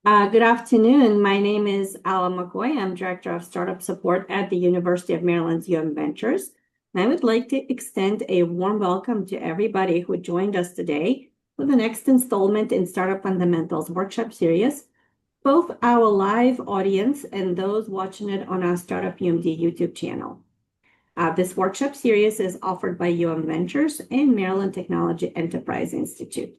Good afternoon. My name is Ala McCoy. I'm Director of Startup Support at the University of Maryland's UM Ventures. And I would like to extend a warm welcome to everybody who joined us today for the next installment in Startup Fundamentals workshop series, both our live audience and those watching it on our Startup UMD YouTube channel. This workshop series is offered by UM Ventures and Maryland Technology Enterprise Institute.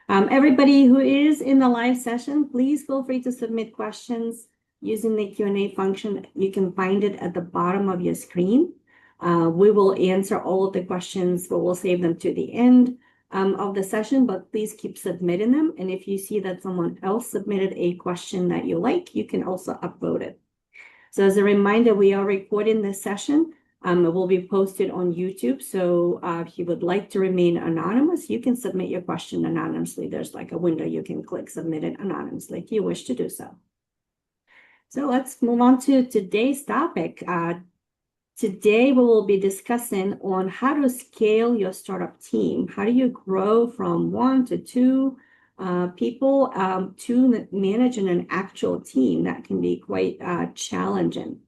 Everybody who is in the live session, please feel free to submit questions using the Q&A function. You can find it at the bottom of your screen. We will answer all of the questions, but we'll save them to the end of the session, but please keep submitting them. And if you see that someone else submitted a question that you like, you can also upvote it. So as a reminder, we are recording this session. It will be posted on YouTube. So if you would like to remain anonymous, you can submit your question anonymously. There's like a window you can click submit it anonymously if you wish to do so. So let's move on to today's topic. Today we will be discussing on how to scale your startup team. How do you grow from 1 to 2 people to managing an actual team? That can be quite challenging.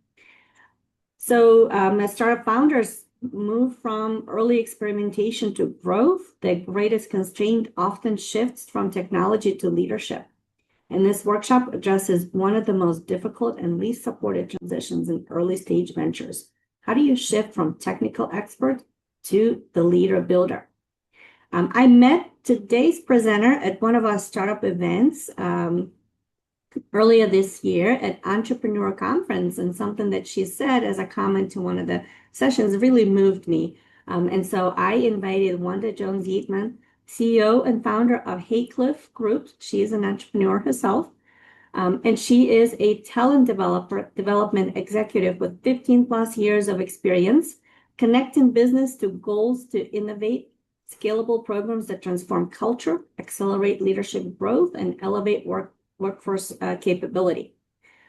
So as startup founders move from early experimentation to growth, the greatest constraint often shifts from technology to leadership. And this workshop addresses one of the most difficult and least supported transitions in early stage ventures. How do you shift from technical expert to the leader builder? I met today's presenter at one of our startup events earlier this year at Entrepreneur Conference, and something that she said as a comment to one of the sessions really moved me. And so I invited Wanda Jones-Yeatman, CEO and founder of Haycliff Group. She is an entrepreneur herself. And she is a talent development executive with 15 plus years of experience, connecting business to goals to innovate scalable programs that transform culture, accelerate leadership growth, and elevate workforce capability.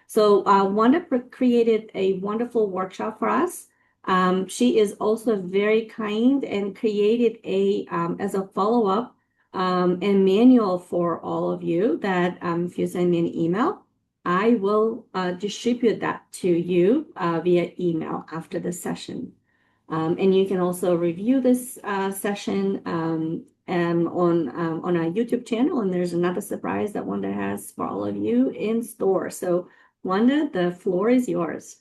So Wanda created a wonderful workshop for us. She is also very kind and created as a follow-up and manual for all of you that if you send me an email, I will distribute that to you via email after the session. And you can also review this session on our YouTube channel. And there's another surprise that Wanda has for all of you in store. So Wanda, the floor is yours.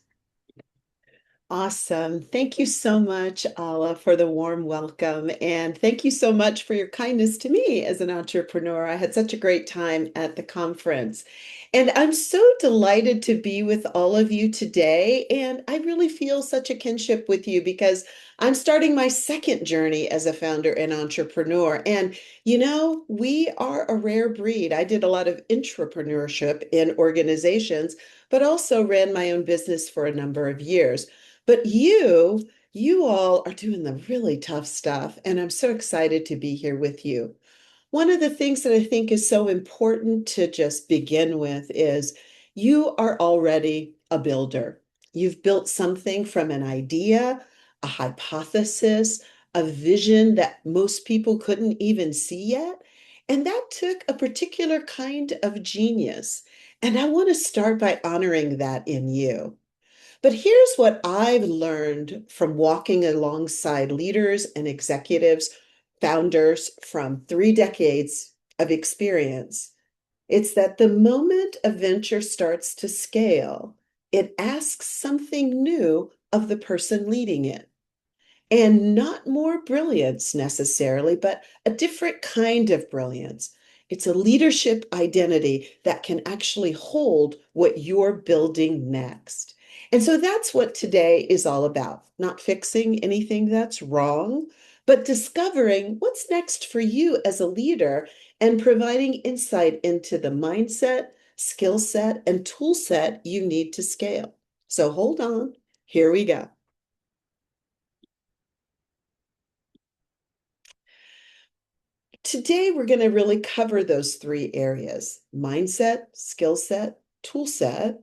Awesome. Thank you so much, Ala, for the warm welcome. And thank you so much for your kindness to me as an entrepreneur. I had such a great time at the conference. And I'm so delighted to be with all of you today. And I really feel such a kinship with you because I'm starting my second journey as a founder and entrepreneur. And, we are a rare breed. I did a lot of intrapreneurship in organizations, but also ran my own business for a number of years. But you all are doing the really tough stuff, and I'm so excited to be here with you. One of the things that I think is so important to just begin with is you are already a builder. You've built something from an idea, a hypothesis, a vision that most people couldn't even see yet. And that took a particular kind of genius. And I want to start by honoring that in you. But here's what I've learned from walking alongside leaders and executives, founders from 3 decades of experience. It's that the moment a venture starts to scale, it asks something new of the person leading it. And not more brilliance necessarily, but a different kind of brilliance. It's a leadership identity that can actually hold what you're building next. And so that's what today is all about. Not fixing anything that's wrong, but discovering what's next for you as a leader and providing insight into the mindset, skill set, and tool set you need to scale. So hold on, here we go. Today, we're going to really cover those 3 areas: mindset, skill set, tool set,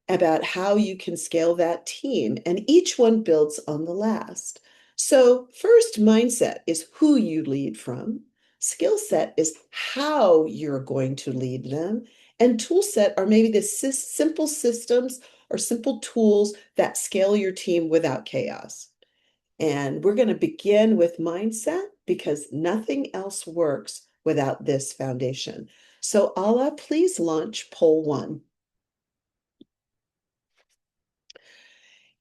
about how you can scale that team. And each one builds on the last. So, first, mindset is who you lead from, skill set is how you're going to lead them, And tool set are maybe the simple systems or simple tools that scale your team without chaos. And we're going to begin with mindset because nothing else works without this foundation. So, Ala, please launch poll one.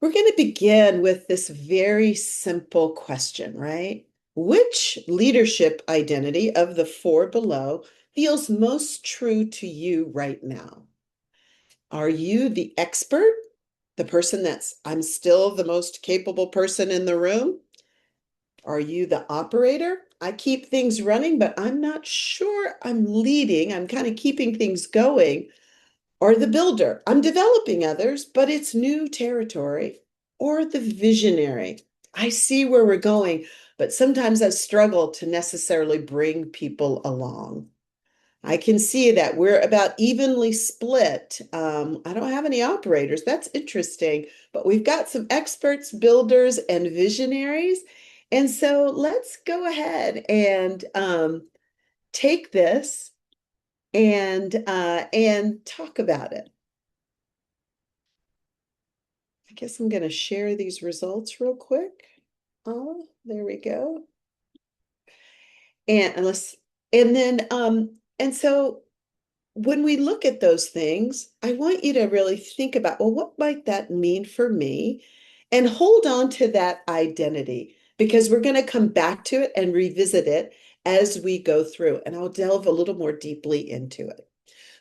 We're going to begin with this very simple question, right? Which leadership identity of the four below feels most true to you right now? Are you the expert, the person I'm still the most capable person in the room? Are you the operator? I keep things running, but I'm not sure I'm leading. I'm kind of keeping things going. Or the builder. I'm developing others, but it's new territory. Or the visionary. I see where we're going, but sometimes I struggle to necessarily bring people along. I can see that we're about evenly split. I don't have any operators. That's interesting, but we've got some experts, builders, and visionaries. And so let's go ahead and take this and talk about it. I guess I'm going to share these results real quick. Oh, there we go. And let's and then and so when we look at those things, I want you to really think about, well, what might that mean for me? And hold on to that identity because we're going to come back to it and revisit it as we go through, and I'll delve a little more deeply into it.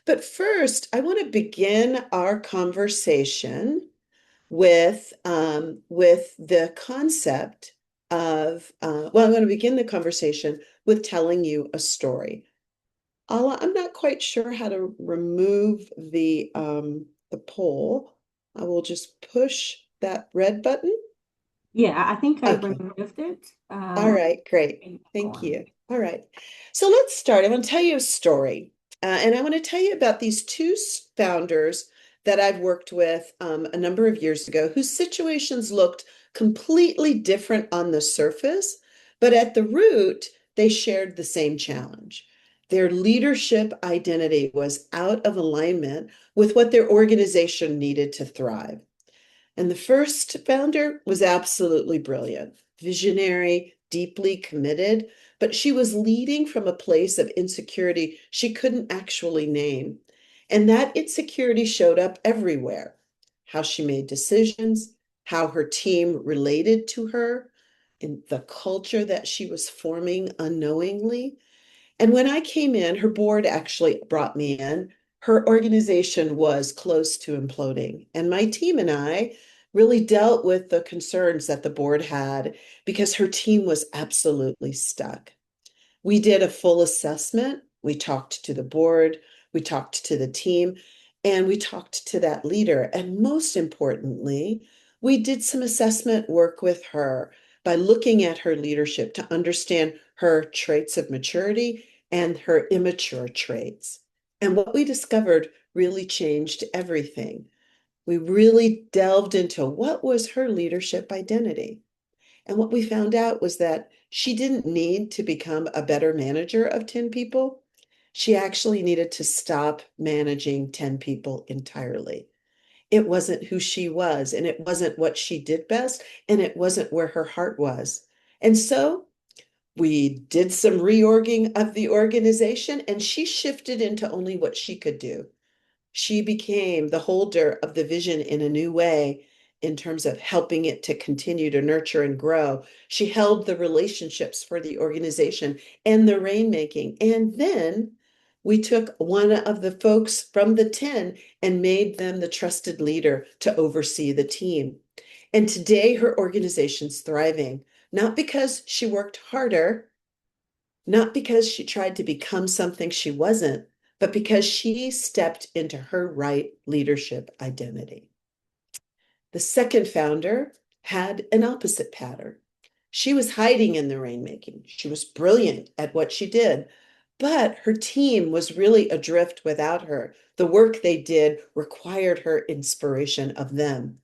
But first, I want to begin our conversation with the concept of well, I'm going to begin the conversation with telling you a story. Ala, I'm not quite sure how to remove the poll. I will just push that red button. Yeah, I think I Okay. removed it. All right, great. Thank you. All right. So let's start. I want to tell you a story. And I want to tell you about these two founders that I've worked with a number of years ago whose situations looked completely different on the surface, but at the root, they shared the same challenge. Their leadership identity was out of alignment with what their organization needed to thrive. And the first founder was absolutely brilliant, visionary, deeply committed, but she was leading from a place of insecurity she couldn't actually name. And that insecurity showed up everywhere: how she made decisions, how her team related to her, in the culture that she was forming unknowingly. And when I came in, her board actually brought me in. Her organization was close to imploding. And my team and I really dealt with the concerns that the board had because her team was absolutely stuck. We did a full assessment. We talked to the board, we talked to the team, and we talked to that leader. And most importantly, we did some assessment work with her by looking at her leadership to understand her traits of maturity and her immature traits. And what we discovered really changed everything. We really delved into what was her leadership identity. And what we found out was that she didn't need to become a better manager of 10 people. She actually needed to stop managing 10 people entirely. It wasn't who she was, and it wasn't what she did best, and it wasn't where her heart was. And so we did some reorging of the organization, and she shifted into only what she could do. She became the holder of the vision in a new way in terms of helping it to continue to nurture and grow. She held the relationships for the organization and the rainmaking. And then we took one of the folks from the 10 and made them the trusted leader to oversee the team. And today her organization's thriving, not because she worked harder, not because she tried to become something she wasn't, but because she stepped into her right leadership identity. The second founder had an opposite pattern. She was hiding in the rainmaking. She was brilliant at what she did, but her team was really adrift without her. The work they did required her inspiration of them,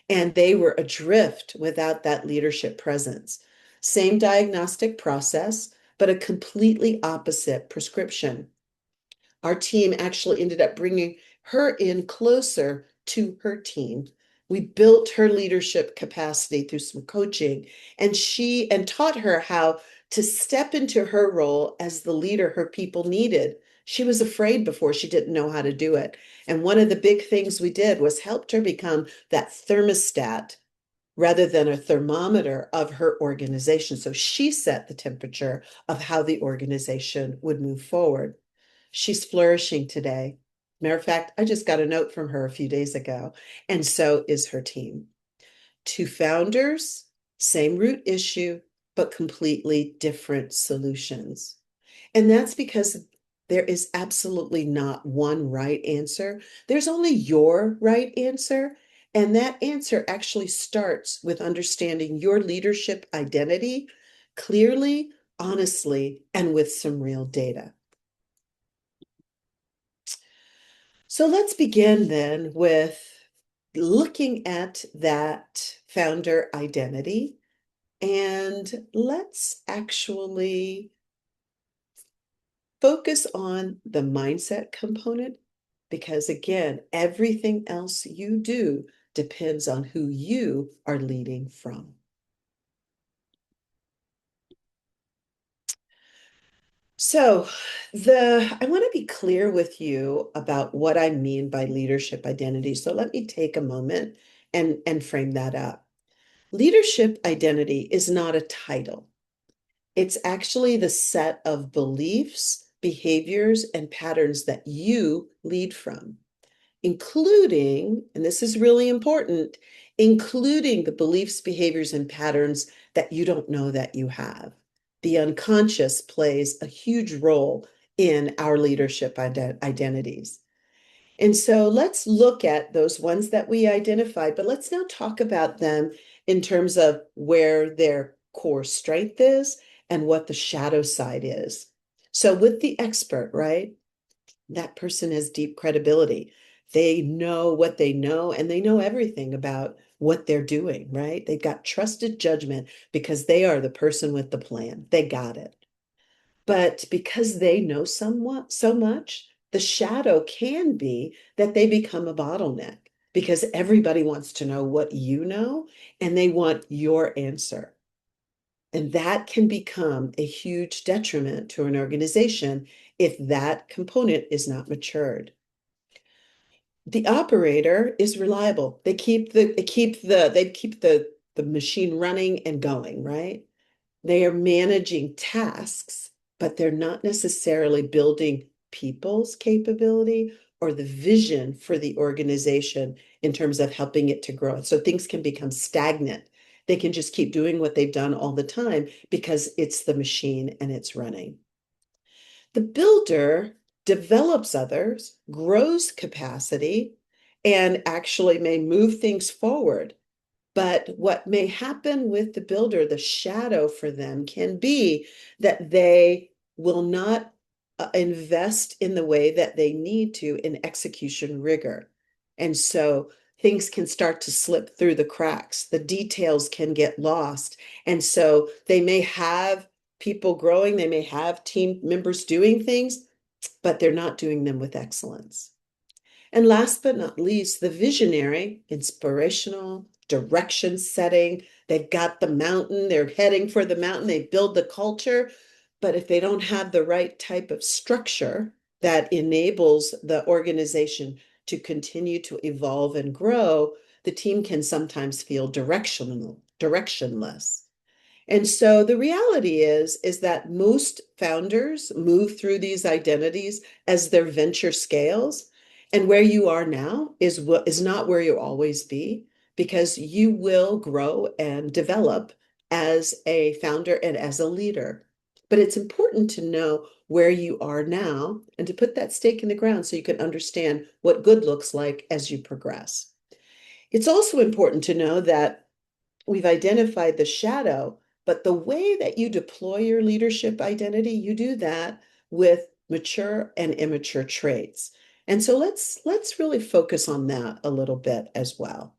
and they were adrift without that leadership presence. Same diagnostic process, but a completely opposite prescription. Our team actually ended up bringing her in closer to her team. We built her leadership capacity through some coaching, and she and taught her how to step into her role as the leader her people needed. She was afraid before, she didn't know how to do it. And one of the big things we did was helped her become that thermostat rather than a thermometer of her organization. So she set the temperature of how the organization would move forward. She's flourishing today. Matter of fact, I just got a note from her a few days ago, and so is her team. Two founders, same root issue, but completely different solutions. And that's because there is absolutely not one right answer. There's only your right answer. And that answer actually starts with understanding your leadership identity clearly, honestly, and with some real data. So let's begin then with looking at that founder identity. And let's actually focus on the mindset component because, again, everything else you do depends on who you are leading from. So, I want to be clear with you about what I mean by leadership identity. So let me take a moment and frame that up. Leadership identity is not a title. It's actually the set of beliefs, behaviors, and patterns that you lead from, including, and this is really important, including the beliefs, behaviors, and patterns that you don't know that you have. The unconscious plays a huge role in our leadership identities. And so let's look at those ones that we identified, but let's now talk about them in terms of where their core strength is and what the shadow side is. So with the expert, right? That person has deep credibility. They know what they know and they know everything about what they're doing, right? They've got trusted judgment because they are the person with the plan. They got it. But because they know somewhat so much, the shadow can be that they become a bottleneck because everybody wants to know what you know and they want your answer. And that can become a huge detriment to an organization if that component is not matured. The operator is reliable. They keep the machine running and going, right? They are managing tasks, but they're not necessarily building people's capability or the vision for the organization in terms of helping it to grow. So things can become stagnant. They can just keep doing what they've done all the time because it's the machine and it's running. The builder develops others, grows capacity, and actually may move things forward. But what may happen with the builder, the shadow for them can be that they will not invest in the way that they need to in execution rigor. And so things can start to slip through the cracks. The details can get lost. And so they may have people growing, they may have team members doing things, but they're not doing them with excellence. And last but not least, the visionary, inspirational, direction setting. They've got the mountain, they're heading for the mountain, they build the culture. But if they don't have the right type of structure that enables the organization to continue to evolve and grow, the team can sometimes feel directionless. And so the reality is that most founders move through these identities as their venture scales. And where you are now is not where you'll always be because you will grow and develop as a founder and as a leader. But it's important to know where you are now and to put that stake in the ground so you can understand what good looks like as you progress. It's also important to know that we've identified the shadow, but the way that you deploy your leadership identity, you do that with mature and immature traits. And so let's really focus on that a little bit as well.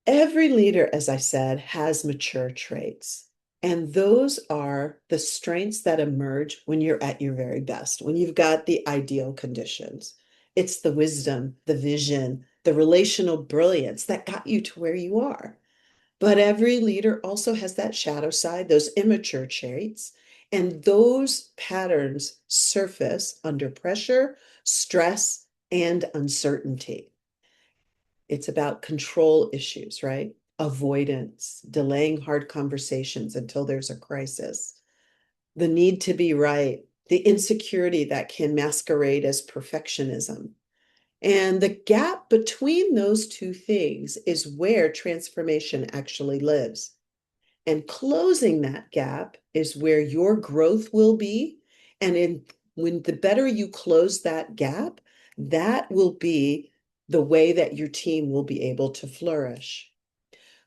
Every leader, as I said, has mature traits. And those are the strengths that emerge when you're at your very best, when you've got the ideal conditions. It's the wisdom, the vision, the relational brilliance that got you to where you are. But every leader also has that shadow side, those immature traits, and those patterns surface under pressure, stress, and uncertainty. It's about control issues, right? Avoidance, delaying hard conversations until there's a crisis, the need to be right, the insecurity that can masquerade as perfectionism. And the gap between those two things is where transformation actually lives. And closing that gap is where your growth will be. And when the better you close that gap, that will be the way that your team will be able to flourish.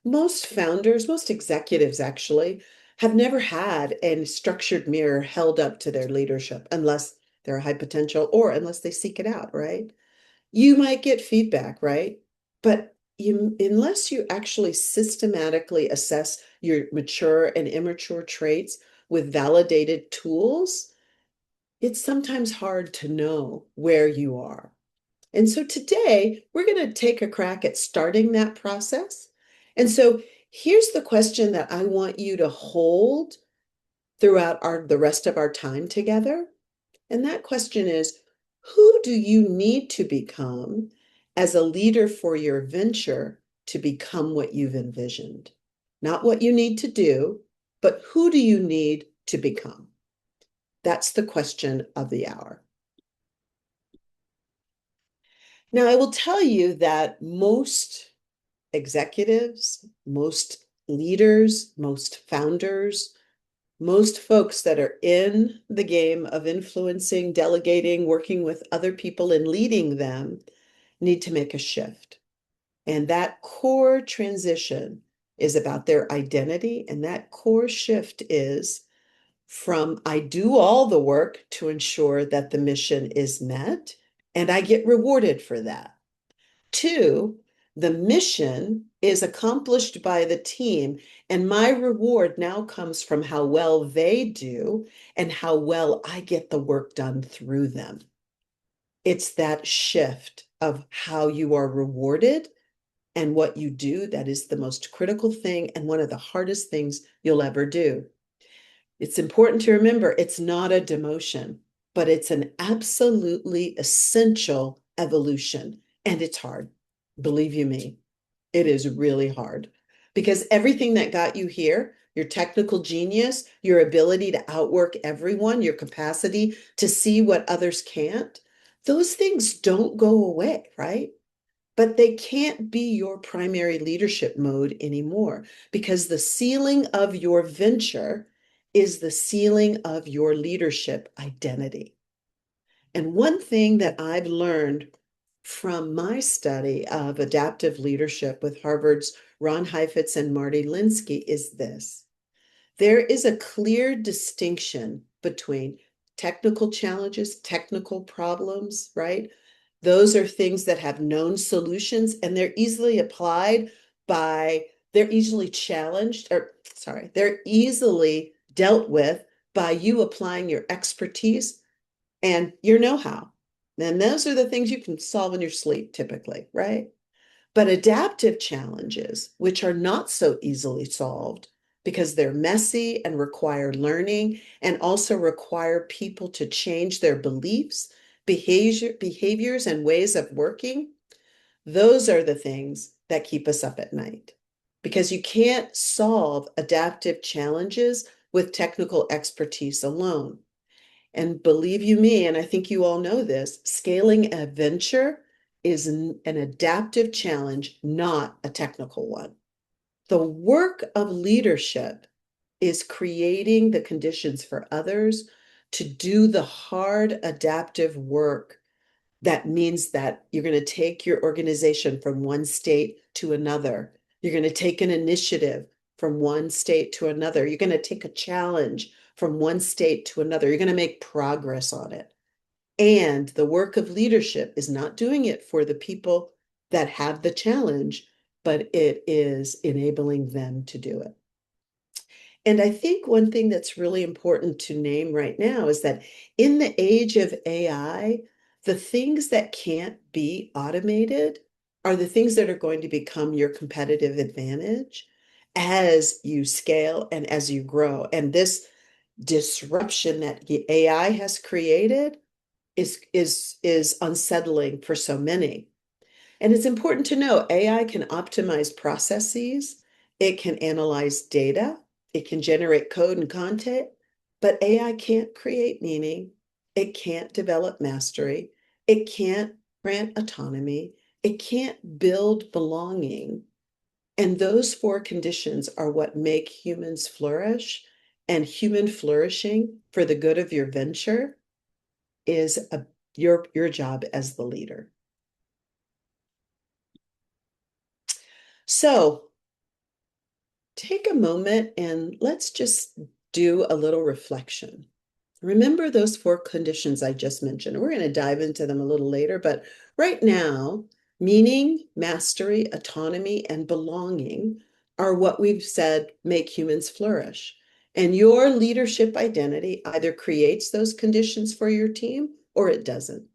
Most founders, most executives actually, have never had a structured mirror held up to their leadership unless they're a high potential or unless they seek it out, right? You might get feedback, right? But unless you actually systematically assess your mature and immature traits with validated tools, it's sometimes hard to know where you are. And so today we're going to take a crack at starting that process. And so here's the question that I want you to hold throughout the rest of our time together. And that question is, who do you need to become as a leader for your venture to become what you've envisioned? Not what you need to do, but who do you need to become? That's the question of the hour. Now, I will tell you that most executives, most leaders, most founders, most folks that are in the game of influencing, delegating, working with other people and leading them need to make a shift. And that core transition is about their identity. And that core shift is from I do all the work to ensure that the mission is met, and I get rewarded for that. Two, the mission is accomplished by the team, and my reward now comes from how well they do and how well I get the work done through them. It's that shift of how you are rewarded and what you do that is the most critical thing and one of the hardest things you'll ever do. It's important to remember it's not a demotion, but it's an absolutely essential evolution, and it's hard. Believe you me, it is really hard because everything that got you here, your technical genius, your ability to outwork everyone, your capacity to see what others can't, those things don't go away, right? But they can't be your primary leadership mode anymore because the ceiling of your venture is the ceiling of your leadership identity. And one thing that I've learned from my study of adaptive leadership with Harvard's Ron Heifetz and Marty Linsky is this. There is a clear distinction between technical challenges, technical problems, right? Those are things that have known solutions and they're easily applied by, they're easily challenged, or sorry, they're easily dealt with by you applying your expertise and your know-how. And those are the things you can solve in your sleep typically, right? But adaptive challenges, which are not so easily solved because they're messy and require learning and also require people to change their beliefs, behaviors, and ways of working, those are the things that keep us up at night. Because you can't solve adaptive challenges with technical expertise alone. And believe you me, and I think you all know this, scaling a venture is an adaptive challenge, not a technical one. The work of leadership is creating the conditions for others to do the hard adaptive work. That means that you're going to take your organization from one state to another. You're going to take an initiative from one state to another. You're going to take a challenge from one state to another. You're going to make progress on it. And the work of leadership is not doing it for the people that have the challenge, but it is enabling them to do it. And I think one thing that's really important to name right now is that in the age of AI, the things that can't be automated are the things that are going to become your competitive advantage as you scale and as you grow. And this disruption that the AI has created is unsettling for so many. And it's important to know AI can optimize processes, it can analyze data, it can generate code and content, but AI can't create meaning, it can't develop mastery, it can't grant autonomy, it can't build belonging. And those four conditions are what make humans flourish. And human flourishing for the good of your venture is your job as the leader. So take a moment and let's just do a little reflection. Remember those four conditions I just mentioned. We're going to dive into them a little later, but right now, meaning, mastery, autonomy, and belonging are what we've said make humans flourish. And your leadership identity either creates those conditions for your team or it doesn't.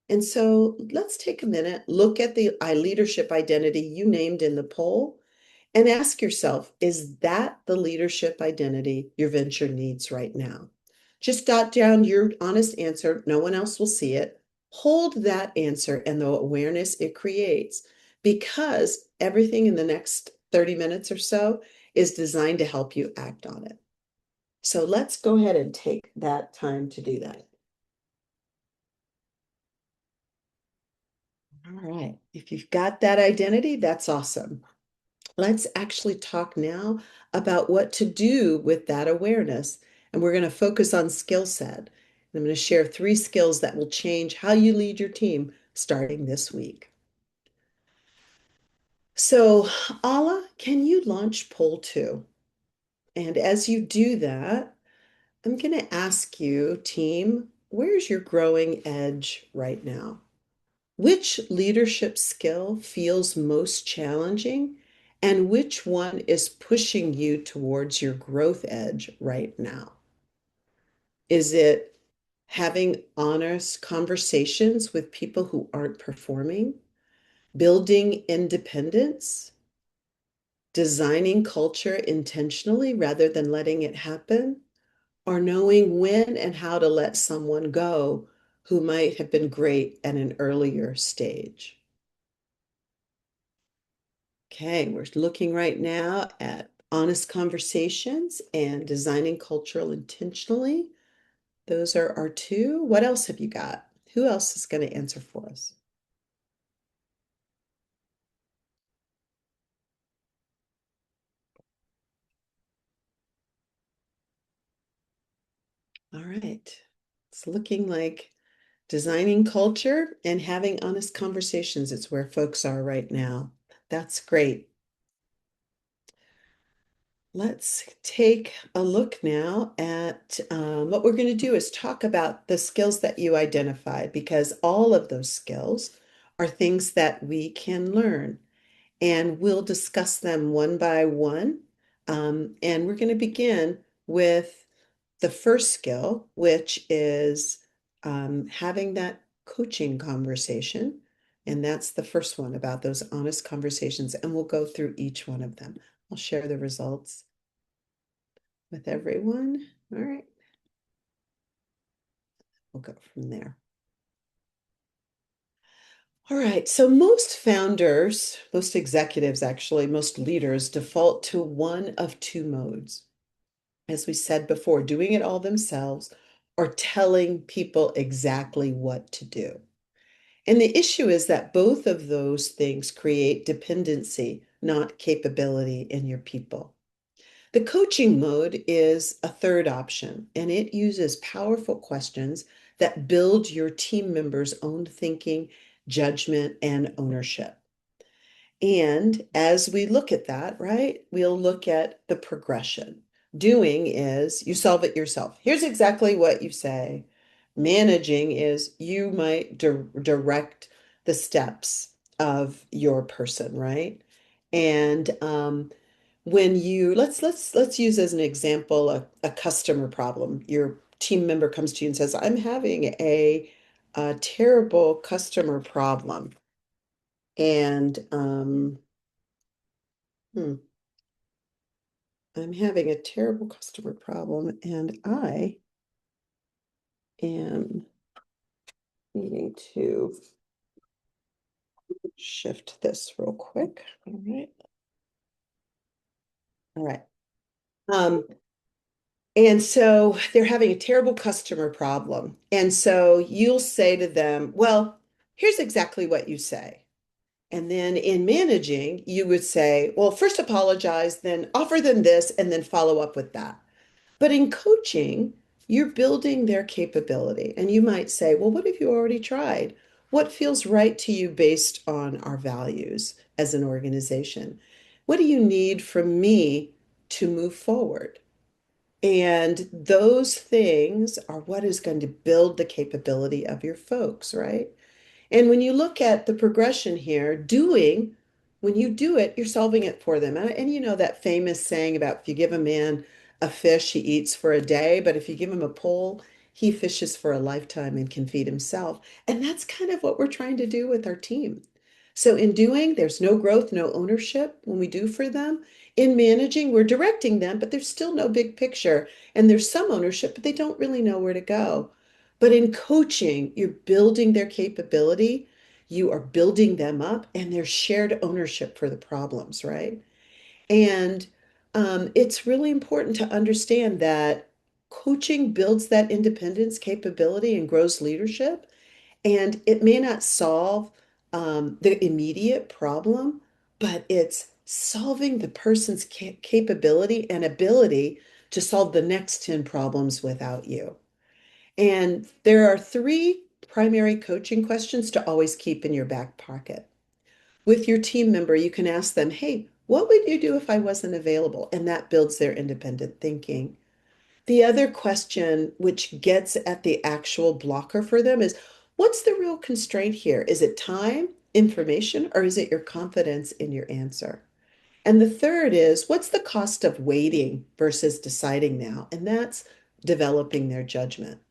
And so let's take a minute, look at the leadership identity you named in the poll, and ask yourself, is that the leadership identity your venture needs right now? Just jot down your honest answer. No one else will see it. Hold that answer and the awareness it creates, because everything in the next 30 minutes or so is designed to help you act on it. So let's go ahead and take that time to do that. All right. If you've got that identity, that's awesome. Let's actually talk now about what to do with that awareness. And we're going to focus on skill set. I'm going to share 3 skills that will change how you lead your team starting this week. So, Ala, can you launch poll 2? And as you do that, I'm going to ask you, team, where's your growing edge right now? Which leadership skill feels most challenging, and which one is pushing you towards your growth edge right now? Is it having honest conversations with people who aren't performing, building independence, designing culture intentionally rather than letting it happen, or knowing when and how to let someone go who might have been great at an earlier stage? Okay, we're looking right now at honest conversations and designing cultural intentionally. Those are our 2. What else have you got? Who else is going to answer for us? All right. It's looking like designing culture and having honest conversations. It's where folks are right now. That's great. Let's take a look now at what we're going to do is talk about the skills that you identified, because all of those skills are things that we can learn, and we'll discuss them one by one. And we're going to begin with the first skill, which is having that coaching conversation. And that's the first one, about those honest conversations. And we'll go through each one of them. I'll share the results with everyone. All right, we'll go from there. All right, so most founders, most executives, actually, most leaders default to one of 2 modes. As we said before, doing it all themselves or telling people exactly what to do. And the issue is that both of those things create dependency, not capability in your people. The coaching mode is a third option, and it uses powerful questions that build your team members' own thinking, judgment, and ownership. And as we look at that, right, we'll look at the progression. Doing is you solve it yourself. Here's exactly what you say. Managing is you might direct the steps of your person, right? And when you let's use as an example a customer problem. Your team member comes to you and says, I'm having a terrible customer problem. And hmm, I'm having a terrible customer problem, and I am needing to shift this real quick. All right. All right. Um, and so they're having a terrible customer problem. And so you'll say to them, well, here's exactly what you say. And then in managing, you would say, well, first apologize, then offer them this, and then follow up with that. But in coaching, you're building their capability. And you might say, well, what have you already tried? What feels right to you based on our values as an organization? What do you need from me to move forward? And those things are what is going to build the capability of your folks, right? And when you look at the progression here, doing, when you do it, you're solving it for them. And you know that famous saying about if you give a man a fish, he eats for a day, but if you give him a pole, he fishes for a lifetime and can feed himself. And that's kind of what we're trying to do with our team. So in doing, there's no growth, no ownership when we do for them. In managing, we're directing them, but there's still no big picture. And there's some ownership, but they don't really know where to go. But in coaching, you're building their capability, you are building them up, and there's shared ownership for the problems, right? And it's really important to understand that coaching builds that independence capability and grows leadership. And it may not solve the immediate problem, but it's solving the person's capability and ability to solve the next 10 problems without you. And there are three primary coaching questions to always keep in your back pocket. With your team member, you can ask them, hey, what would you do if I wasn't available? And that builds their independent thinking. The other question, which gets at the actual blocker for them, is what's the real constraint here? Is it time, information, or is it your confidence in your answer? And the third is what's the cost of waiting versus deciding now? And that's developing their judgment.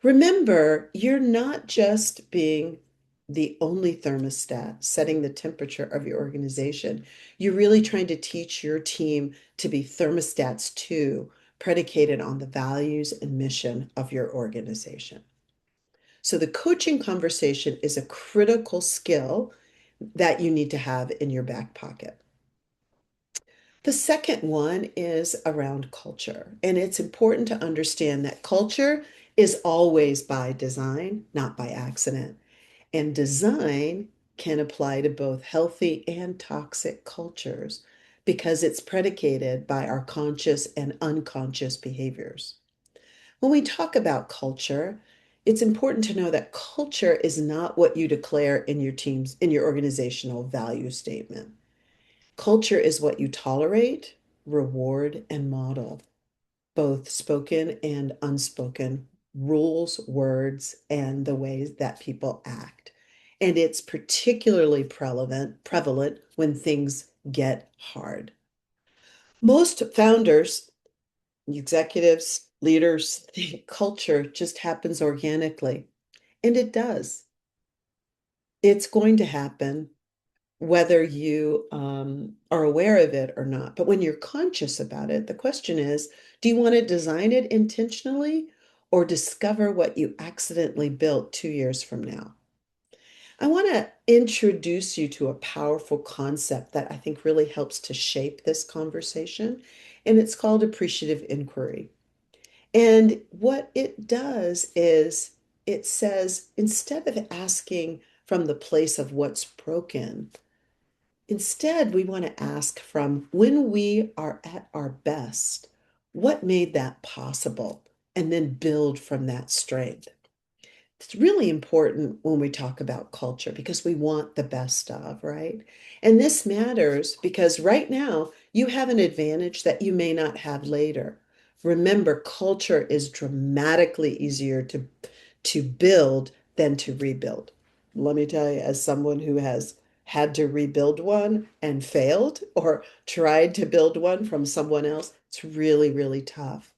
Remember, you're not just being the only thermostat setting the temperature of your organization. You're really trying to teach your team to be thermostats too, predicated on the values and mission of your organization. So the coaching conversation is a critical skill that you need to have in your back pocket. The second one is around culture. And it's important to understand that culture is always by design, not by accident. And design can apply to both healthy and toxic cultures because it's predicated by our conscious and unconscious behaviors. When we talk about culture, it's important to know that culture is not what you declare in your team's, in your organizational value statement. Culture is what you tolerate, reward, and model, both spoken and unspoken rules, words, and the ways that people act. And it's particularly prevalent when things get hard. Most founders, executives, leaders think culture just happens organically, and it does. It's going to happen whether you are aware of it or not. But when you're conscious about it, the question is, do you want to design it intentionally or discover what you accidentally built 2 years from now? I want to introduce you to a powerful concept that I think really helps to shape this conversation, and it's called appreciative inquiry. And what it does is it says, instead of asking from the place of what's broken, instead, we want to ask from when we are at our best, what made that possible? And then build from that strength. It's really important when we talk about culture because we want the best of, right? And this matters because right now you have an advantage that you may not have later. Remember, culture is dramatically easier to build than to rebuild. Let me tell you, as someone who has had to rebuild one and failed or tried to build one from someone else, it's really, really tough.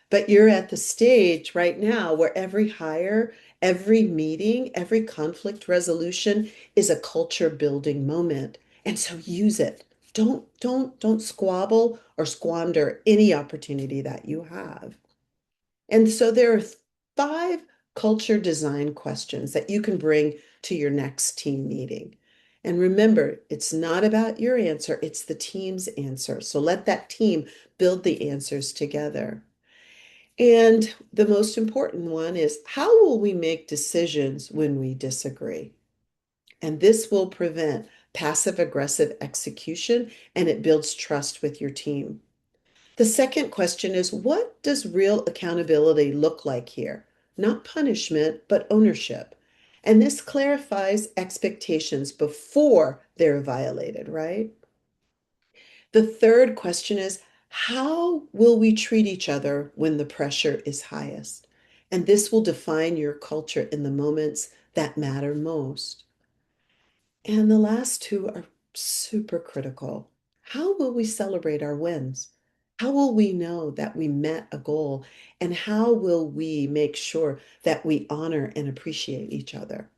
But you're at the stage right now where every hire, every meeting, every conflict resolution is a culture building moment. And so use it. Don't squabble or squander any opportunity that you have. And so there are five culture design questions that you can bring to your next team meeting. And remember, it's not about your answer, it's the team's answer. So let that team build the answers together. And the most important one is, how will we make decisions when we disagree? And this will prevent passive aggressive execution and it builds trust with your team. The second question is, what does real accountability look like here? Not punishment, but ownership. And this clarifies expectations before they're violated, right? The third question is, how will we treat each other when the pressure is highest? And this will define your culture in the moments that matter most. And the last two are super critical. How will we celebrate our wins? How will we know that we met a goal? And how will we make sure that we honor and appreciate each other?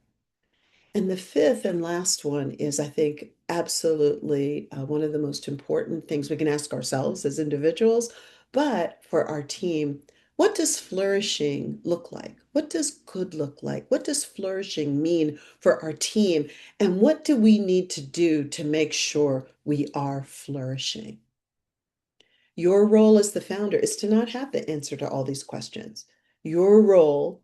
And the fifth and last one is, I think, absolutely one of the most important things we can ask ourselves as individuals, but for our team, what does flourishing look like? What does good look like? What does flourishing mean for our team? And what do we need to do to make sure we are flourishing? Your role as the founder is to not have the answer to all these questions. Your role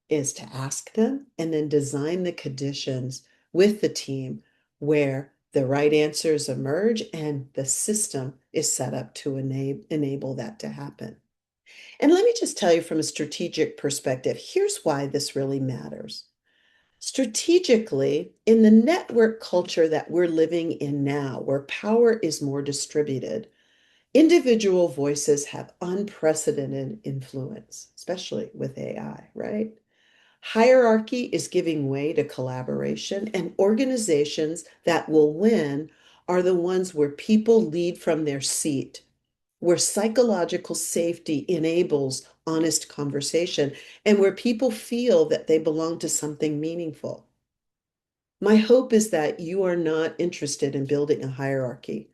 is to ask them and then design the conditions with the team where the right answers emerge and the system is set up to enable that to happen. And let me just tell you from a strategic perspective, here's why this really matters. Strategically, in the network culture that we're living in now, where power is more distributed, individual voices have unprecedented influence, especially with AI, right? Hierarchy is giving way to collaboration, and organizations that will win are the ones where people lead from their seat, where psychological safety enables honest conversation, and where people feel that they belong to something meaningful. My hope is that you are not interested in building a hierarchy.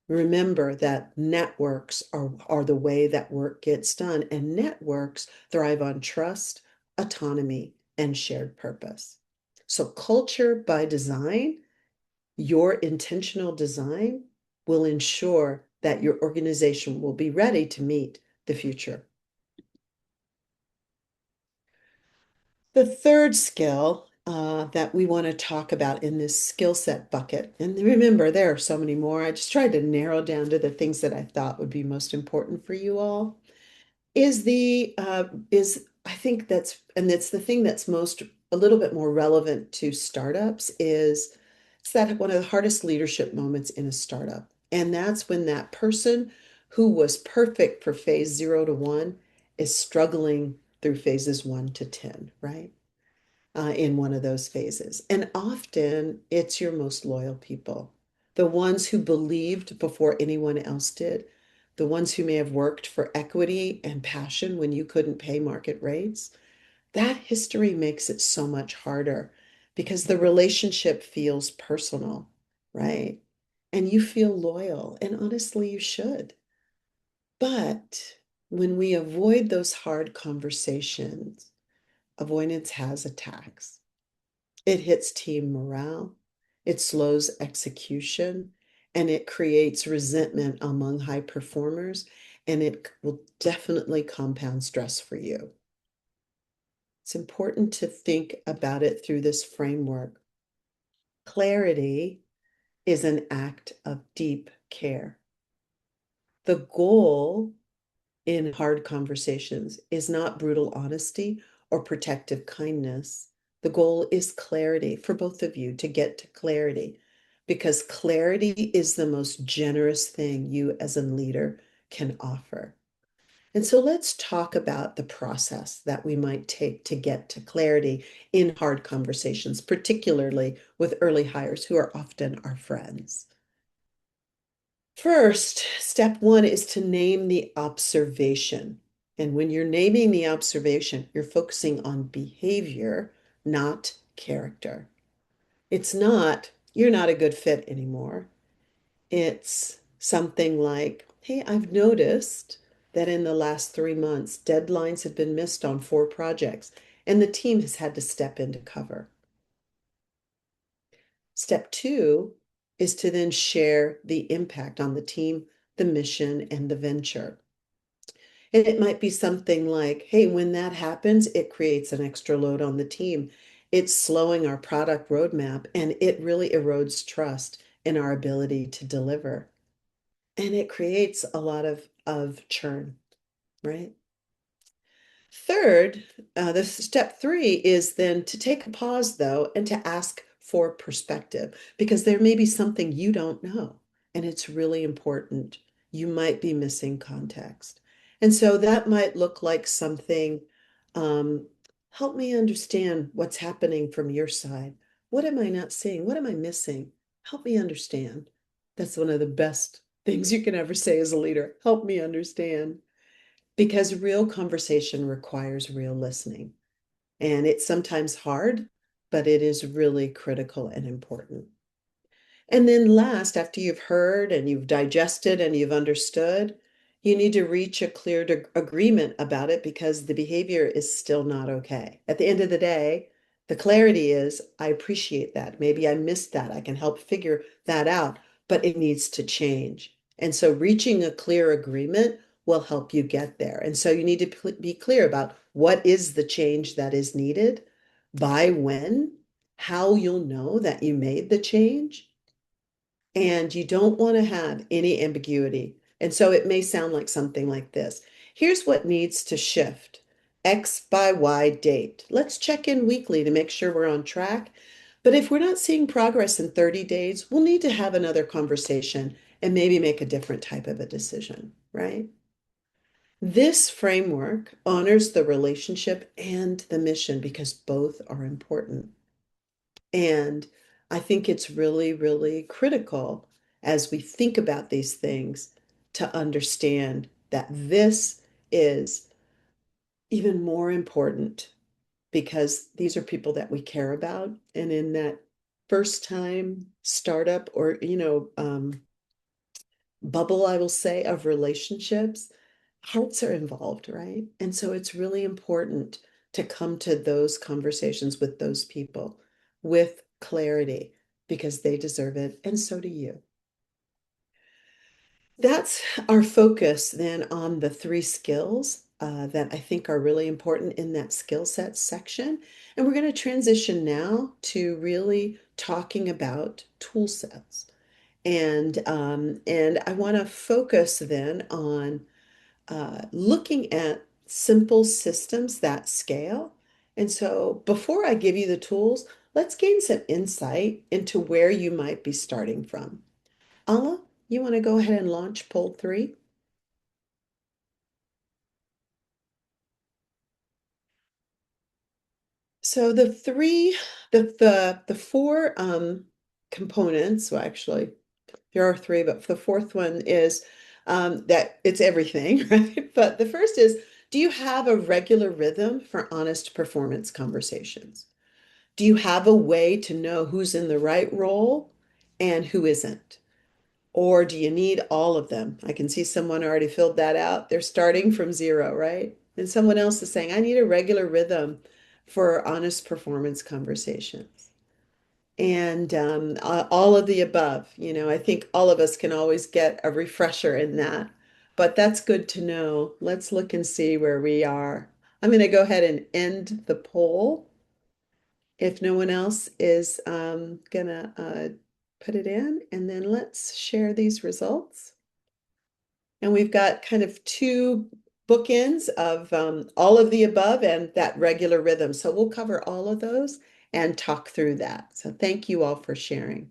Remember that networks are the way that work gets done, and networks thrive on trust, autonomy, and shared purpose. So, culture by design, your intentional design, will ensure that your organization will be ready to meet the future. The third skill that we want to talk about in this skill set bucket, and remember, there are so many more. I just tried to narrow down to the things that I thought would be most important for you all. Is I think that's and it's the thing that's most a little bit more relevant to startups is it's that one of the hardest leadership moments in a startup, and that's when that person who was perfect for phase 0 to 1 is struggling through phases 1 to 10, right? In one of those phases. And often it's your most loyal people, the ones who believed before anyone else did, the ones who may have worked for equity and passion when you couldn't pay market rates. That history makes it so much harder because the relationship feels personal, right? And you feel loyal, and honestly, you should. But when we avoid those hard conversations, avoidance has a tax. It hits team morale, it slows execution, and it creates resentment among high performers, and it will definitely compound stress for you. It's important to think about it through this framework. Clarity is an act of deep care. The goal in hard conversations is not brutal honesty or protective kindness. The goal is clarity for both of you to get to clarity because clarity is the most generous thing you as a leader can offer. And so let's talk about the process that we might take to get to clarity in hard conversations, particularly with early hires who are often our friends. First, step one is to name the observation. And when you're naming the observation, you're focusing on behavior, not character. It's not, you're not a good fit anymore. It's something like, hey, I've noticed that in the last 3 months, deadlines have been missed on 4 projects, and the team has had to step in to cover. Step two is to then share the impact on the team, the mission, and the venture. And it might be something like, hey, when that happens, it creates an extra load on the team. It's slowing our product roadmap, and it really erodes trust in our ability to deliver. And it creates a lot of churn, right? Third, the step three is then to take a pause though and to ask for perspective because there may be something you don't know and it's really important. You might be missing context. And so that might look like something, um, help me understand what's happening from your side. What am I not seeing? What am I missing? Help me understand. That's one of the best things you can ever say as a leader. Help me understand. Because real conversation requires real listening. And it's sometimes hard, but it is really critical and important. And then last, after you've heard and you've digested and you've understood, you need to reach a clear agreement about it because the behavior is still not okay. At the end of the day, the clarity is, I appreciate that. Maybe I missed that. I can help figure that out, but it needs to change. And so reaching a clear agreement will help you get there. And so you need to be clear about what is the change that is needed, by when, how you'll know that you made the change, and you don't want to have any ambiguity. And so it may sound like something like this. Here's what needs to shift. X by Y date. Let's check in weekly to make sure we're on track. But if we're not seeing progress in 30 days, we'll need to have another conversation and maybe make a different type of a decision, right? This framework honors the relationship and the mission because both are important. And I think it's really, really critical as we think about these things to understand that this is even more important because these are people that we care about. And in that first time startup or, bubble, I will say, of relationships, hearts are involved, right? And so it's really important to come to those conversations with those people with clarity because they deserve it, and so do you. That's our focus then on the 3 skills that I think are really important in that skill set section. And we're going to transition now to really talking about tool sets. And I want to focus then on looking at simple systems that scale. And so before I give you the tools, let's gain some insight into where you might be starting from. Ala, you want to go ahead and launch poll 3? So the four components, well, actually, there are 3, but the fourth one is that it's everything, right? But the first is, do you have a regular rhythm for honest performance conversations? Do you have a way to know who's in the right role and who isn't? Or do you need all of them? I can see someone already filled that out. They're starting from 0, right? And someone else is saying, I need a regular rhythm for honest performance conversations. And all of the above, I think all of us can always get a refresher in that. But that's good to know. Let's look and see where we are. I'm going to go ahead and end the poll if no one else is gonna put it in, and then let's share these results. And we've got kind of 2 bookends of all of the above and that regular rhythm. So we'll cover all of those and talk through that. So thank you all for sharing.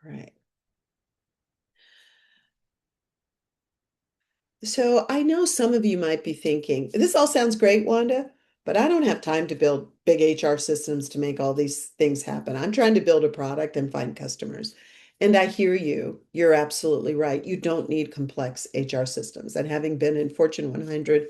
All right. So I know some of you might be thinking, this all sounds great, Wanda, but I don't have time to build big HR systems to make all these things happen. I'm trying to build a product and find customers. And I hear you. You're absolutely right. You don't need complex HR systems. And having been in Fortune 100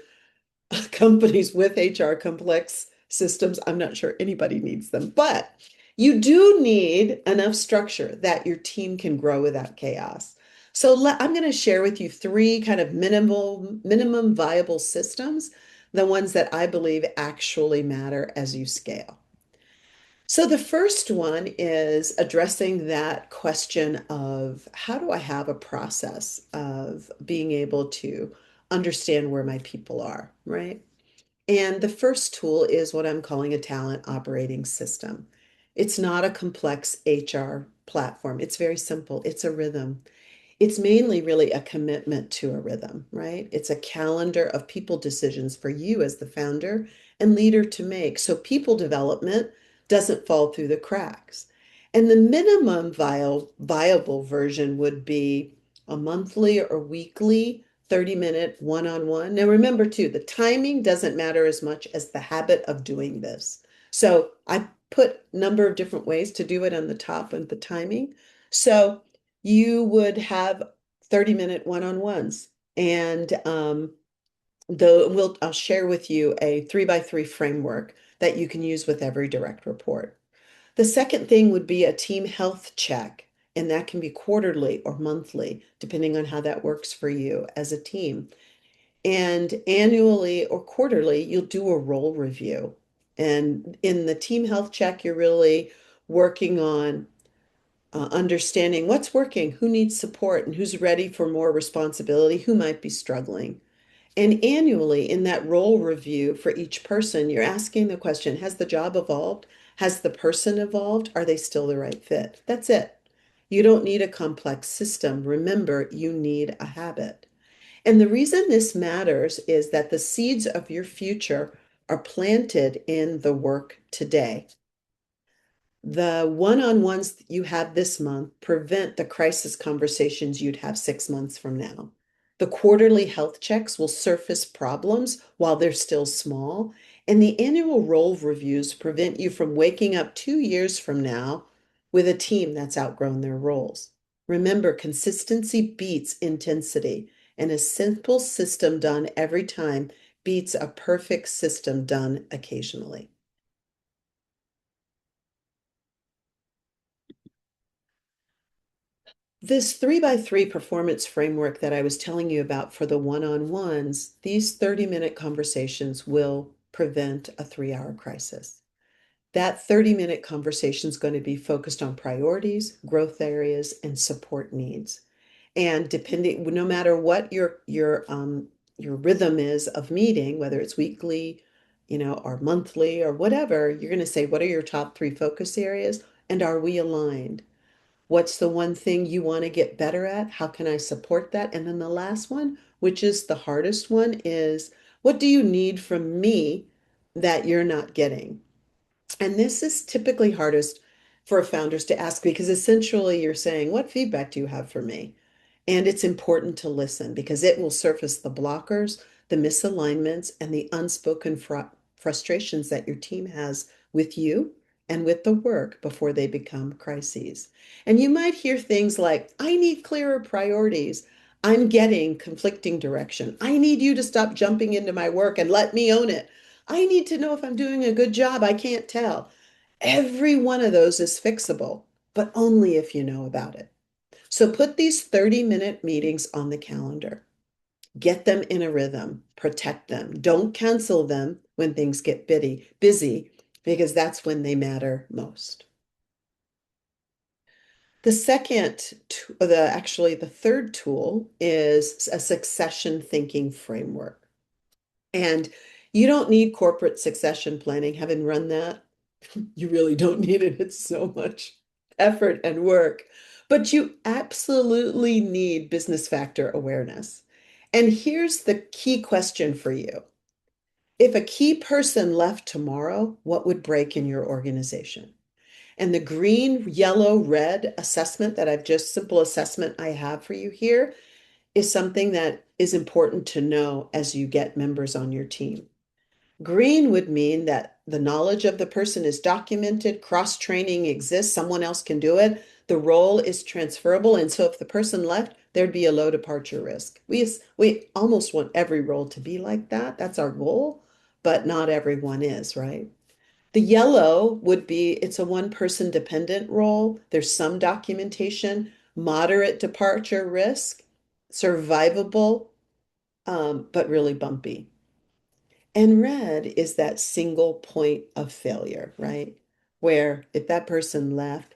companies with HR complex systems, I'm not sure anybody needs them, but you do need enough structure that your team can grow without chaos. So I'm going to share with you three kind of minimum viable systems, the ones that I believe actually matter as you scale. So the first one is addressing that question of how do I have a process of being able to understand where my people are, right? And the first tool is what I'm calling a talent operating system. It's not a complex HR platform. It's very simple. It's a rhythm. It's mainly really a commitment to a rhythm, right? It's a calendar of people decisions for you as the founder and leader to make. So people development doesn't fall through the cracks. And the minimum viable version would be a monthly or weekly 30-minute one-on-one. Now remember too, the timing doesn't matter as much as the habit of doing this. So I put a number of different ways to do it on the top of the timing. So you would have 30-minute one-on-ones. And I'll share with you a 3x3 framework that you can use with every direct report. The second thing would be a team health check, and that can be quarterly or monthly, depending on how that works for you as a team. And annually or quarterly, you'll do a role review. And in the team health check, you're really working on understanding what's working, who needs support, and who's ready for more responsibility, who might be struggling. And annually, in that role review for each person, you're asking the question, has the job evolved? Has the person evolved? Are they still the right fit? That's it. You don't need a complex system. Remember, you need a habit. And the reason this matters is that the seeds of your future are planted in the work today. The one-on-ones that you have this month prevent the crisis conversations you'd have 6 months from now. The quarterly health checks will surface problems while they're still small, and the annual role reviews prevent you from waking up 2 years from now with a team that's outgrown their roles. Remember, consistency beats intensity, and a simple system done every time beats a perfect system done occasionally. This 3x3 performance framework that I was telling you about for the one-on-ones, these 30-minute conversations will prevent a 3-hour crisis. That 30-minute conversation is going to be focused on priorities, growth areas, and support needs. And depending, no matter what your rhythm is of meeting, whether it's weekly, or monthly or whatever, you're going to say, what are your top three focus areas? And are we aligned? What's the one thing you want to get better at? How can I support that? And then the last one, which is the hardest one, is what do you need from me that you're not getting? And this is typically hardest for founders to ask because essentially you're saying, what feedback do you have for me? And it's important to listen because it will surface the blockers, the misalignments, and the unspoken frustrations that your team has with you and with the work before they become crises. And you might hear things like, I need clearer priorities. I'm getting conflicting direction. I need you to stop jumping into my work and let me own it. I need to know if I'm doing a good job. I can't tell. Every one of those is fixable, but only if you know about it. So put these 30-minute meetings on the calendar. Get them in a rhythm, protect them. Don't cancel them when things get busy because that's when they matter most. The the third tool is a succession thinking framework. And you don't need corporate succession planning. Having run that, you really don't need it. It's so much effort and work. But you absolutely need business factor awareness. And here's the key question for you. If a key person left tomorrow, what would break in your organization? And the green, yellow, red assessment that simple assessment I have for you here is something that is important to know as you get members on your team. Green would mean that the knowledge of the person is documented, cross-training exists, someone else can do it, the role is transferable, and so if the person left, there'd be a low departure risk. We almost want every role to be like that. That's our goal, but not everyone is, right? The yellow would be it's a one-person dependent role. There's some documentation, moderate departure risk, survivable, but really bumpy. And red is that single point of failure, right? Where if that person left,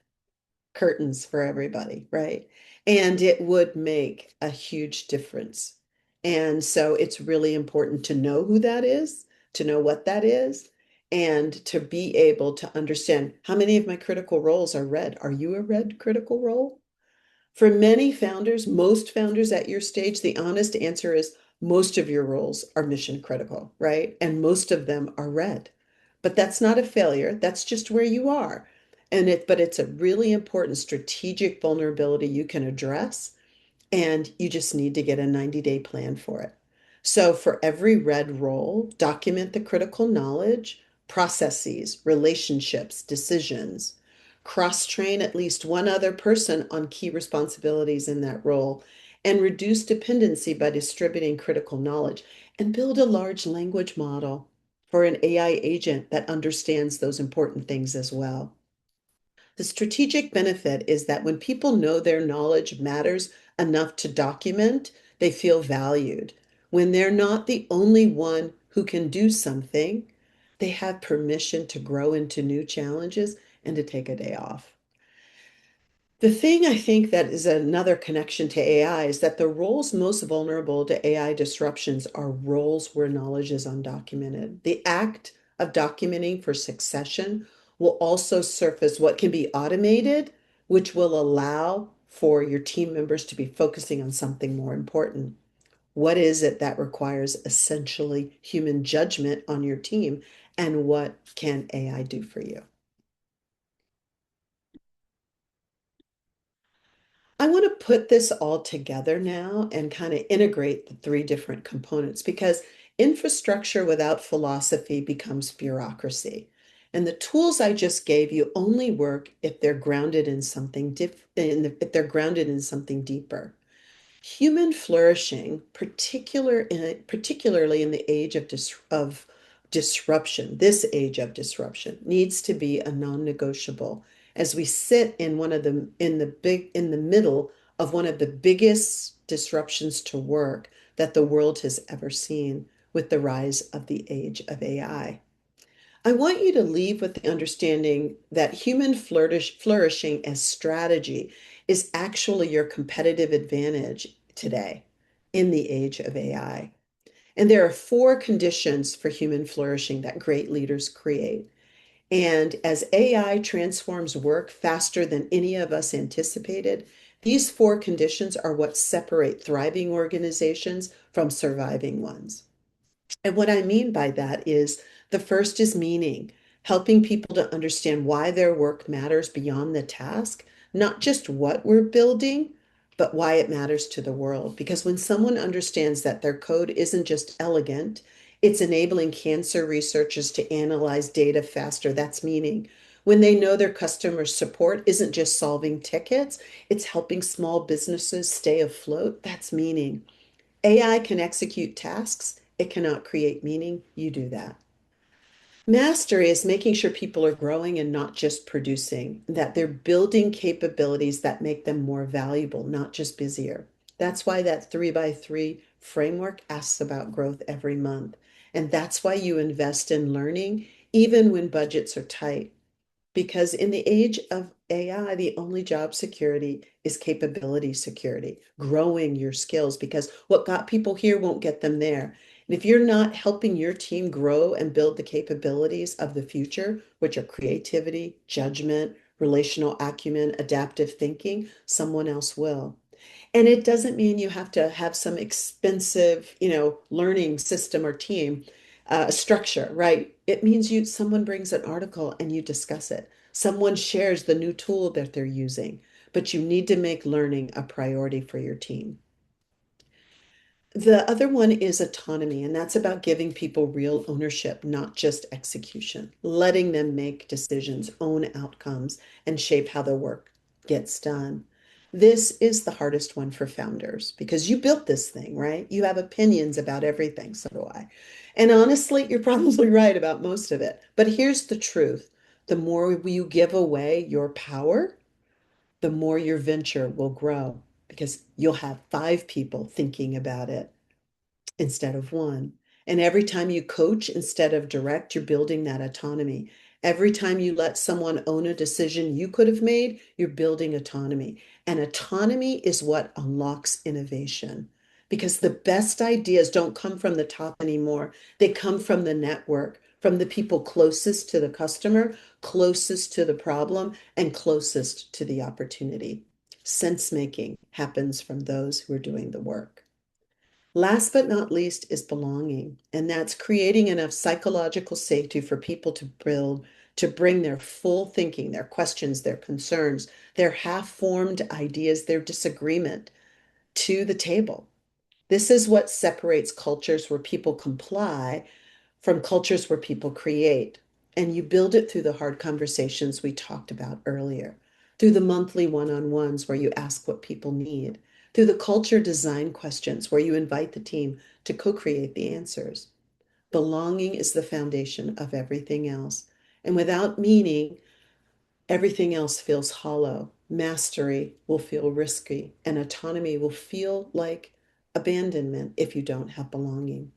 curtains for everybody, right? And it would make a huge difference. And so it's really important to know who that is, to know what that is, and to be able to understand how many of my critical roles are red. Are you a red critical role? For many founders, most founders at your stage, the honest answer is most of your roles are mission critical, right? And most of them are red. But that's not a failure. That's just where you are. But it's a really important strategic vulnerability you can address, and you just need to get a 90-day plan for it. So for every red role, document the critical knowledge, processes, relationships, decisions. Cross-train at least one other person on key responsibilities in that role, and reduce dependency by distributing critical knowledge, and build a large language model for an AI agent that understands those important things as well. The strategic benefit is that when people know their knowledge matters enough to document, they feel valued. When they're not the only one who can do something, they have permission to grow into new challenges and to take a day off. The thing I think that is another connection to AI is that the roles most vulnerable to AI disruptions are roles where knowledge is undocumented. The act of documenting for succession will also surface what can be automated, which will allow for your team members to be focusing on something more important. What is it that requires essentially human judgment on your team, and what can AI do for you? I want to put this all together now and kind of integrate the three different components because infrastructure without philosophy becomes bureaucracy. And the tools I just gave you only work if they're grounded in something if they're grounded in something deeper. Human flourishing, particularly in the age of disruption, this age of disruption, needs to be a non-negotiable as we sit in one of the in the middle of one of the biggest disruptions to work that the world has ever seen with the rise of the age of AI. I want you to leave with the understanding that flourishing as strategy is actually your competitive advantage today in the age of AI. And there are four conditions for human flourishing that great leaders create. And as AI transforms work faster than any of us anticipated, these four conditions are what separate thriving organizations from surviving ones. And what I mean by that is the first is meaning, helping people to understand why their work matters beyond the task, not just what we're building, but why it matters to the world. Because when someone understands that their code isn't just elegant, it's enabling cancer researchers to analyze data faster, that's meaning. When they know their customer support isn't just solving tickets, it's helping small businesses stay afloat, that's meaning. AI can execute tasks, it cannot create meaning. You do that. Mastery is making sure people are growing and not just producing, that they're building capabilities that make them more valuable, not just busier. That's why that 3x3 framework asks about growth every month. And that's why you invest in learning, even when budgets are tight. Because in the age of AI, the only job security is capability security, growing your skills, because what got people here won't get them there. And if you're not helping your team grow and build the capabilities of the future, which are creativity, judgment, relational acumen, adaptive thinking, someone else will. And it doesn't mean you have to have some expensive, learning system or team structure, right? It means someone brings an article and you discuss it. Someone shares the new tool that they're using, but you need to make learning a priority for your team. The other one is autonomy, and that's about giving people real ownership, not just execution, letting them make decisions, own outcomes, and shape how their work gets done. This is the hardest one for founders because you built this thing, right? You have opinions about everything, so do I. And honestly, you're probably right about most of it. But here's the truth. The more you give away your power, the more your venture will grow because you'll have five people thinking about it instead of one. And every time you coach instead of direct, you're building that autonomy. Every time you let someone own a decision you could have made, you're building autonomy. And autonomy is what unlocks innovation because the best ideas don't come from the top anymore. They come from the network, from the people closest to the customer, closest to the problem, and closest to the opportunity. Sense making happens from those who are doing the work. Last but not least is belonging, and that's creating enough psychological safety for people to bring their full thinking, their questions, their concerns, their half-formed ideas, their disagreement to the table. This is what separates cultures where people comply from cultures where people create. And you build it through the hard conversations we talked about earlier, through the monthly one-on-ones where you ask what people need, through the culture design questions where you invite the team to co-create the answers. Belonging is the foundation of everything else. And without meaning, everything else feels hollow. Mastery will feel risky, and autonomy will feel like abandonment if you don't have belonging.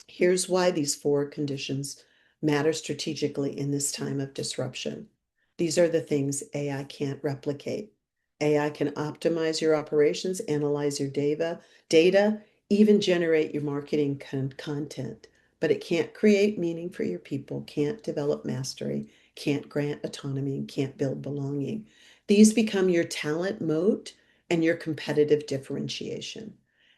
Here's why these four conditions matter strategically in this time of disruption. These are the things AI can't replicate. AI can optimize your operations, analyze your data, even generate your marketing content, but it can't create meaning for your people, can't develop mastery, can't grant autonomy, and can't build belonging. These become your talent moat and your competitive differentiation.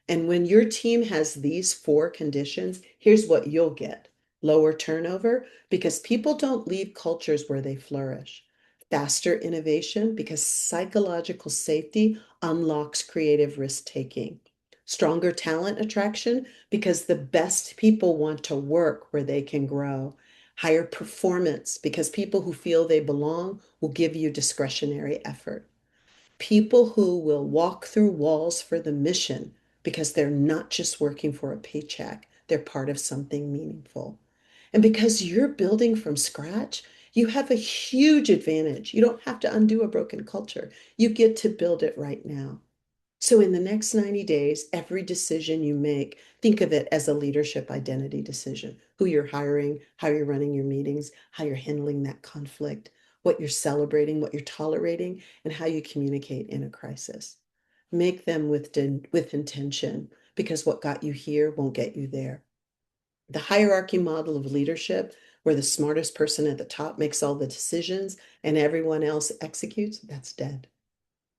And when your team has these four conditions, here's what you'll get: lower turnover because people don't leave cultures where they flourish, faster innovation because psychological safety unlocks creative risk taking, stronger talent attraction because the best people want to work where they can grow, higher performance because people who feel they belong will give you discretionary effort. People who will walk through walls for the mission because they're not just working for a paycheck, they're part of something meaningful. And because you're building from scratch, you have a huge advantage. You don't have to undo a broken culture. You get to build it right now. So, in the next 90 days, every decision you make, think of it as a leadership identity decision: who you're hiring, how you're running your meetings, how you're handling that conflict, what you're celebrating, what you're tolerating, and how you communicate in a crisis. Make them with intention because what got you here won't get you there. The hierarchy model of leadership, where the smartest person at the top makes all the decisions and everyone else executes, that's dead.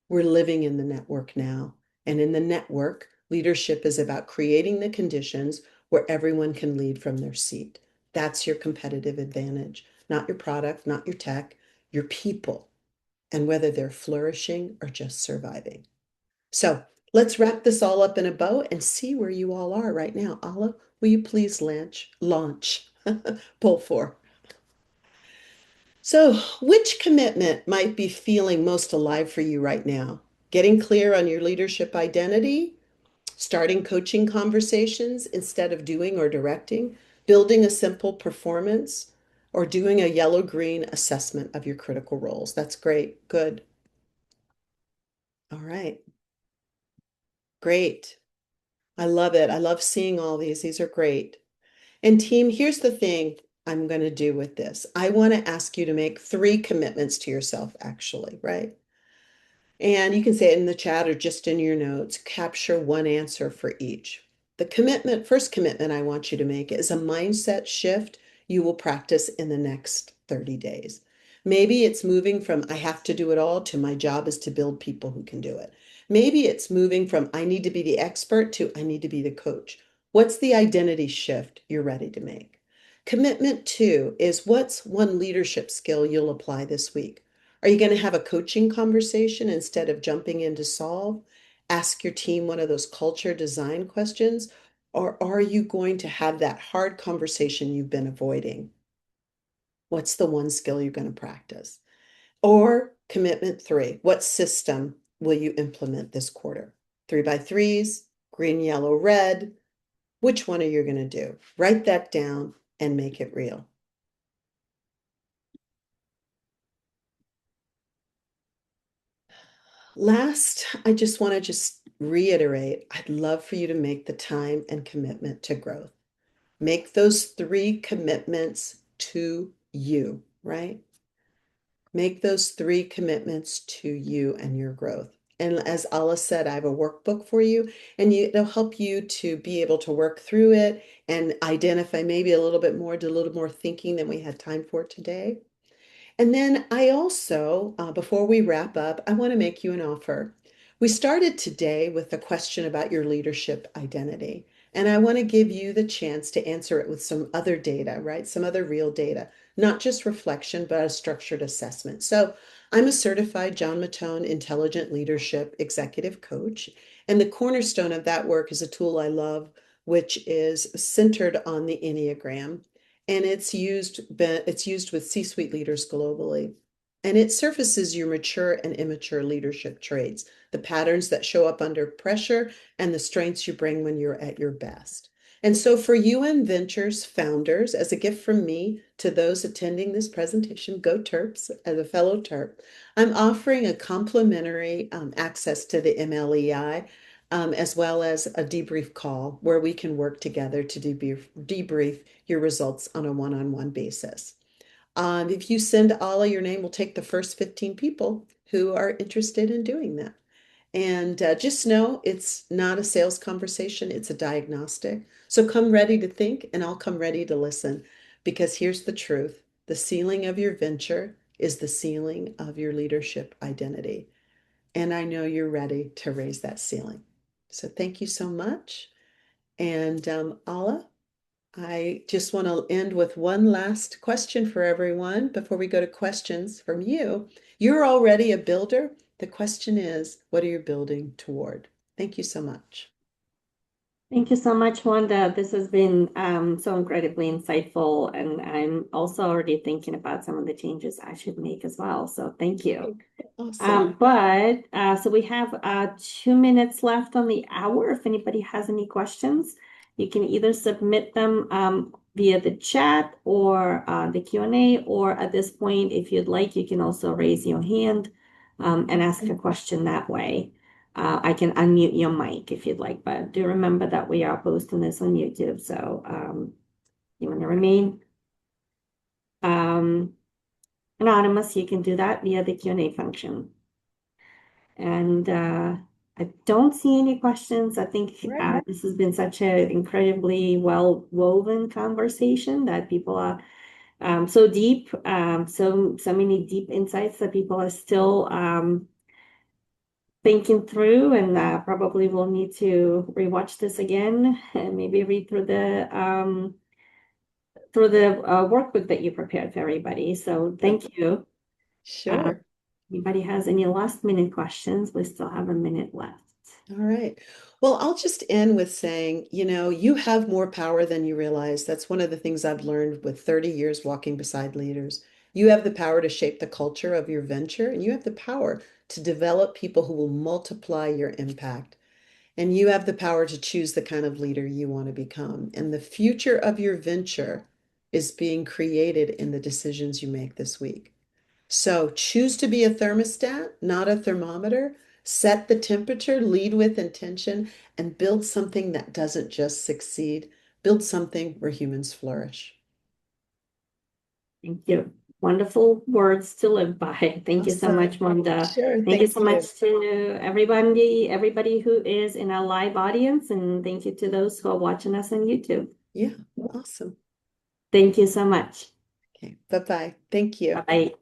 We're living in the network now. And in the network, leadership is about creating the conditions where everyone can lead from their seat. That's your competitive advantage, not your product, not your tech, your people, and whether they're flourishing or just surviving. So let's wrap this all up in a bow and see where you all are right now. Ala, will you please launch, pull four. So, which commitment might be feeling most alive for you right now? Getting clear on your leadership identity, starting coaching conversations instead of doing or directing, building a simple performance, or doing a yellow-green assessment of your critical roles. That's great. Good. All right. Great. I love it. I love seeing all these. These are great. And team, here's the thing I'm going to do with this. I want to ask you to make three commitments to yourself, actually, right? And you can say it in the chat or just in your notes. Capture one answer for each. First commitment I want you to make is a mindset shift you will practice in the next 30 days. Maybe it's moving from I have to do it all to my job is to build people who can do it. Maybe it's moving from I need to be the expert to I need to be the coach. What's the identity shift you're ready to make? Commitment two is what's one leadership skill you'll apply this week? Are you going to have a coaching conversation instead of jumping in to solve? ask your team one of those culture design questions, or are you going to have that hard conversation you've been avoiding? What's the one skill you're going to practice? Or commitment three, what system will you implement this quarter? 3x3s, green, yellow, red. Which one are you going to do? Write that down and make it real. Last, I just want to reiterate, I'd love for you to make the time and commitment to growth. Make those three commitments to you, right? Make those three commitments to you and your growth. And as Allah said, I have a workbook for you, and it'll help you to be able to work through it and identify maybe a little bit more, do a little more thinking than we had time for today. And then I also, before we wrap up, I want to make you an offer. We started today with a question about your leadership identity. And I want to give you the chance to answer it with some other data, right? Some other real data, not just reflection, but a structured assessment. So I'm a certified John Mattone Intelligent Leadership Executive Coach. And the cornerstone of that work is a tool I love, which is centered on the Enneagram, and it's used with C-suite leaders globally. And it surfaces your mature and immature leadership traits, the patterns that show up under pressure, and the strengths you bring when you're at your best. And so for UN Ventures founders, as a gift from me to those attending this presentation, go Terps, as a fellow Terp, I'm offering a complimentary access to the MLEI, as well as a debrief call where we can work together to debrief your results on a one-on-one basis. If you send Allah, your name will take the first 15 people who are interested in doing that. And just know it's not a sales conversation, it's a diagnostic. So come ready to think, and I'll come ready to listen, because here's the truth. The ceiling of your venture is the ceiling of your leadership identity. And I know you're ready to raise that ceiling. So thank you so much. And Allah, I just want to end with one last question for everyone before we go to questions from you. You're already a builder. The question is, what are you building toward? Thank you so much. Thank you so much, Wanda. This has been so incredibly insightful, and I'm also already thinking about some of the changes I should make as well. So thank you. Awesome. So we have 2 minutes left on the hour. If anybody has any questions, you can either submit them via the chat or the Q&A, or at this point, if you'd like, you can also raise your hand and ask a question that way. I can unmute your mic if you'd like, but do remember that we are posting this on YouTube. So you want to remain anonymous, you can do that via the Q&A function. And I don't see any questions. I think Right. this has been such an incredibly well-woven conversation that people are so deep, so many deep insights that people are still thinking through, and probably will need to rewatch this again and maybe read through the workbook that you prepared for everybody. So thank you. Uh, Sure. Anybody has any last minute questions? We still have a minute left. All right. Well, I'll just end with saying, you have more power than you realize. That's one of the things I've learned with 30 years walking beside leaders. You have the power to shape the culture of your venture, and you have the power to develop people who will multiply your impact. And you have the power to choose the kind of leader you want to become. And the future of your venture is being created in the decisions you make this week. So choose to be a thermostat, not a thermometer. Set the temperature, lead with intention, and build something that doesn't just succeed. Build something where humans flourish. Thank you. Wonderful words to live by. Thank you so Awesome. much, Wanda. Sure. Thank you Thank so you. much to everybody who is in our live audience, and thank you to those who are watching us on YouTube. Yeah. Awesome. Thank you so much. Okay. Bye-bye. Thank you. Bye-bye.